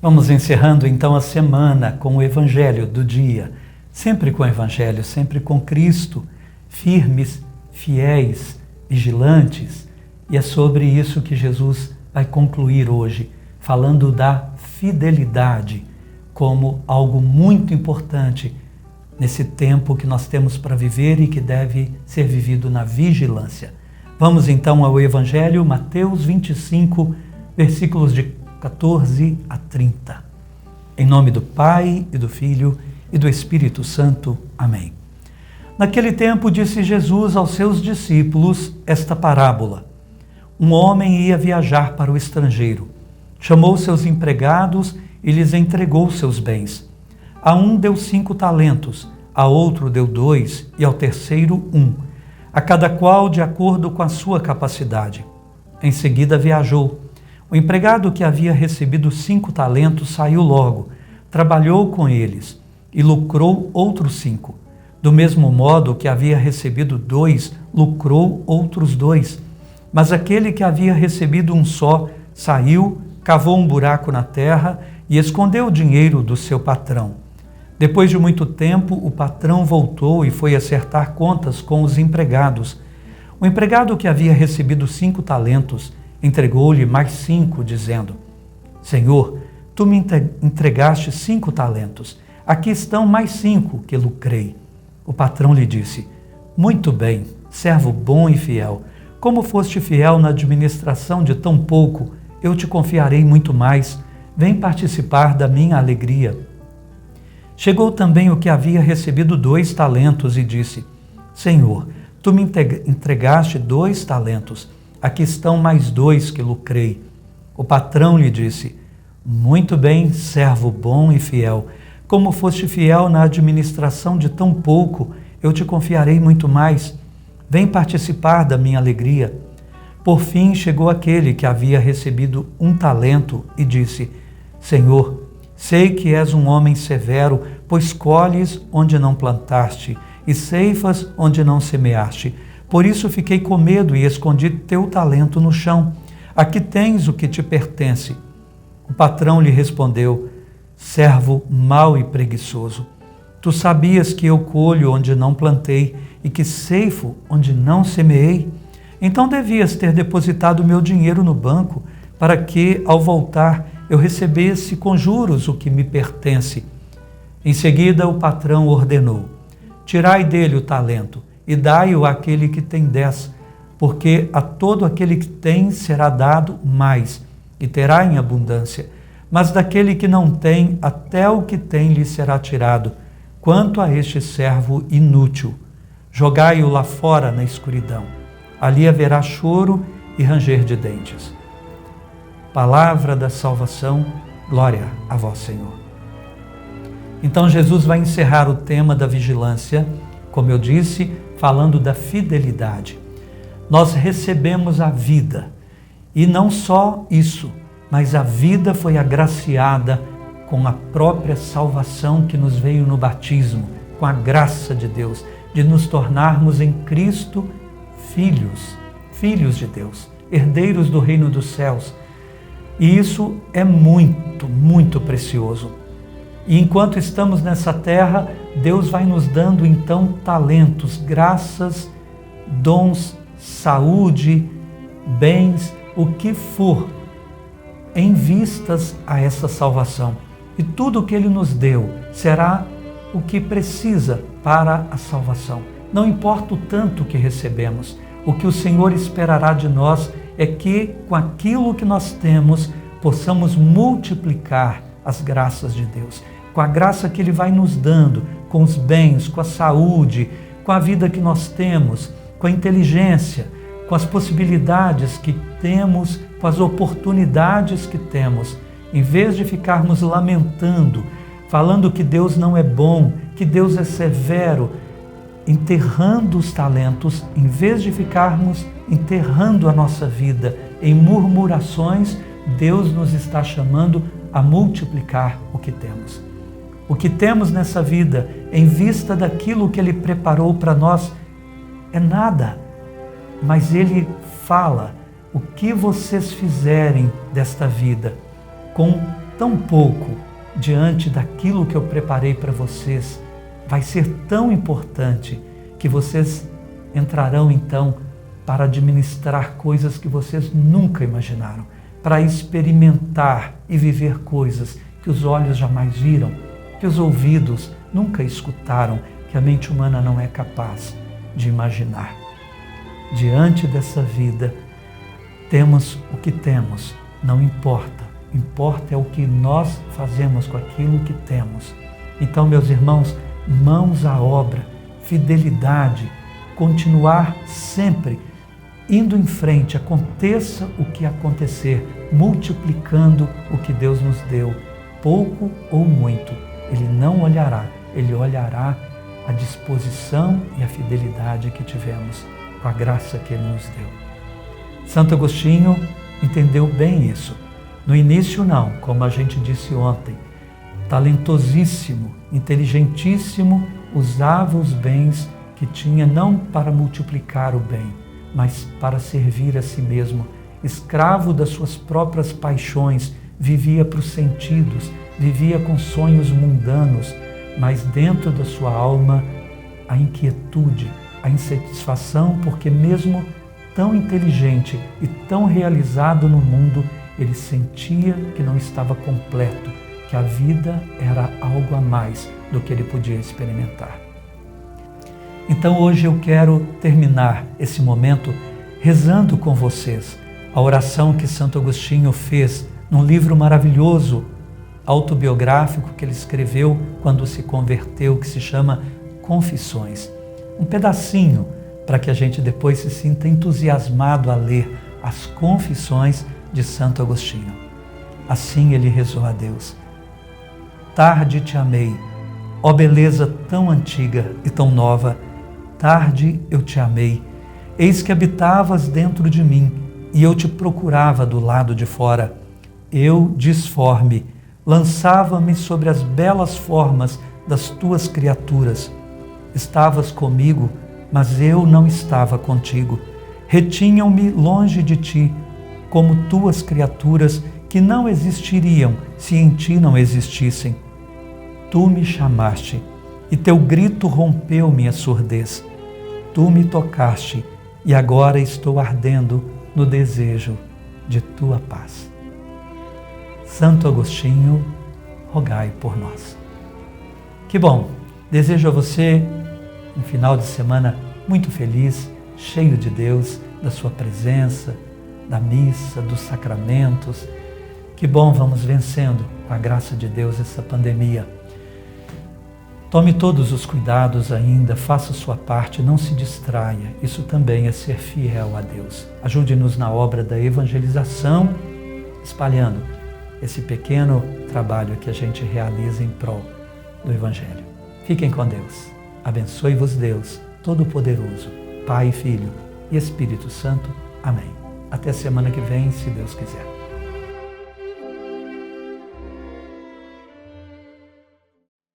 Vamos encerrando então a semana com o Evangelho do dia, sempre com o Evangelho, sempre com Cristo, firmes, fiéis, vigilantes. E é sobre isso que Jesus vai concluir hoje, falando da fidelidade como algo muito importante nesse tempo que nós temos para viver e que deve ser vivido na vigilância. Vamos então ao Evangelho, Mateus 25, versículos de 14 a 30. Em nome do Pai, e do Filho, e do Espírito Santo. Amém. Naquele tempo disse Jesus aos seus discípulos esta parábola. Um homem ia viajar para o estrangeiro. Chamou seus empregados e lhes entregou seus bens. A um deu 5 talentos, a outro deu 2 e ao terceiro 1, a cada qual de acordo com a sua capacidade. Em seguida viajou. O empregado que havia recebido 5 talentos saiu logo, trabalhou com eles e lucrou outros 5. Do mesmo modo, o que havia recebido 2, lucrou outros 2. Mas aquele que havia recebido 1 só, saiu, cavou um buraco na terra e escondeu o dinheiro do seu patrão. Depois de muito tempo, o patrão voltou e foi acertar contas com os empregados. O empregado que havia recebido 5 talentos, entregou-lhe mais 5, dizendo: Senhor, tu me entregaste 5 talentos. Aqui estão mais 5 que lucrei. O patrão lhe disse: Muito bem, servo bom e fiel. Como foste fiel na administração de tão pouco, eu te confiarei muito mais. Vem participar da minha alegria. Chegou também o que havia recebido 2 talentos e disse: Senhor, tu me entregaste 2 talentos. Aqui estão mais 2 que lucrei. O patrão lhe disse: Muito bem, servo bom e fiel. Como foste fiel na administração de tão pouco, eu te confiarei muito mais. Vem participar da minha alegria. Por fim chegou aquele que havia recebido 1 talento e disse: Senhor, sei que és um homem severo, pois colhes onde não plantaste e ceifas onde não semeaste. Por isso fiquei com medo e escondi teu talento no chão. Aqui tens o que te pertence. O patrão lhe respondeu: Servo mau e preguiçoso, tu sabias que eu colho onde não plantei e que ceifo onde não semeei? Então devias ter depositado meu dinheiro no banco, para que, ao voltar, eu recebesse com juros o que me pertence. Em seguida o patrão ordenou: Tirai dele o talento e dai-o àquele que tem 10, porque a todo aquele que tem será dado mais, e terá em abundância. Mas daquele que não tem, até o que tem lhe será tirado. Quanto a este servo inútil, jogai-o lá fora na escuridão. Ali haverá choro e ranger de dentes. Palavra da salvação, glória a vós, Senhor. Então Jesus vai encerrar o tema da vigilância, como eu disse, falando da fidelidade. Nós recebemos a vida, e não só isso, mas a vida foi agraciada com a própria salvação que nos veio no batismo, com a graça de Deus, de nos tornarmos em Cristo filhos de Deus, herdeiros do reino dos céus. E isso é muito, muito precioso. E enquanto estamos nessa terra, Deus vai nos dando então talentos, graças, dons, saúde, bens, o que for, em vistas a essa salvação. E tudo o que Ele nos deu será o que precisa para a salvação. Não importa o tanto que recebemos, o que o Senhor esperará de nós é que, com aquilo que nós temos, possamos multiplicar as graças de Deus. Com a graça que Ele vai nos dando, com os bens, com a saúde, com a vida que nós temos, com a inteligência, com as possibilidades que temos, com as oportunidades que temos, em vez de ficarmos lamentando, falando que Deus não é bom, que Deus é severo, enterrando os talentos, em vez de ficarmos enterrando a nossa vida em murmurações, Deus nos está chamando a multiplicar o que temos. O que temos nessa vida, em vista daquilo que Ele preparou para nós, é nada. Mas Ele fala: o que vocês fizerem desta vida, com tão pouco diante daquilo que eu preparei para vocês, vai ser tão importante que vocês entrarão então para administrar coisas que vocês nunca imaginaram, para experimentar e viver coisas que os olhos jamais viram, que os ouvidos nunca escutaram, que a mente humana não é capaz de imaginar. Diante dessa vida, temos o que temos, não importa. Importa é o que nós fazemos com aquilo que temos. Então, meus irmãos, mãos à obra, fidelidade, continuar sempre indo em frente, aconteça o que acontecer, multiplicando o que Deus nos deu, pouco ou muito. Ele não olhará, Ele olhará a disposição e a fidelidade que tivemos com a graça que Ele nos deu. Santo Agostinho entendeu bem isso. No início não, como a gente disse ontem, talentosíssimo, inteligentíssimo, usava os bens que tinha não para multiplicar o bem, mas para servir a si mesmo. Escravo das suas próprias paixões, vivia para os sentidos, vivia com sonhos mundanos, mas dentro da sua alma a inquietude, a insatisfação, porque mesmo tão inteligente e tão realizado no mundo, ele sentia que não estava completo, que a vida era algo a mais do que ele podia experimentar. Então hoje eu quero terminar esse momento rezando com vocês a oração que Santo Agostinho fez num livro maravilhoso, autobiográfico, que ele escreveu quando se converteu, que se chama Confissões. Um pedacinho para que a gente depois se sinta entusiasmado a ler as Confissões de Santo Agostinho. Assim ele rezou a Deus: tarde te amei, ó beleza tão antiga e tão nova, tarde eu te amei, eis que habitavas dentro de mim, e eu te procurava do lado de fora. Eu, disforme, lançava-me sobre as belas formas das tuas criaturas. Estavas comigo, mas eu não estava contigo. Retinham-me longe de ti, como tuas criaturas que não existiriam se em ti não existissem. Tu me chamaste, e teu grito rompeu minha surdez. Tu me tocaste, e agora estou ardendo no desejo de tua paz. Santo Agostinho, rogai por nós. Que bom! Desejo a você um final de semana muito feliz, cheio de Deus, da sua presença, da missa, dos sacramentos. Que bom, vamos vencendo, com a graça de Deus, essa pandemia. Tome todos os cuidados ainda, faça a sua parte, não se distraia. Isso também é ser fiel a Deus. Ajude-nos na obra da evangelização, espalhando esse pequeno trabalho que a gente realiza em prol do Evangelho. Fiquem com Deus. Abençoe-vos Deus, Todo-Poderoso, Pai, Filho e Espírito Santo. Amém. Até semana que vem, se Deus quiser.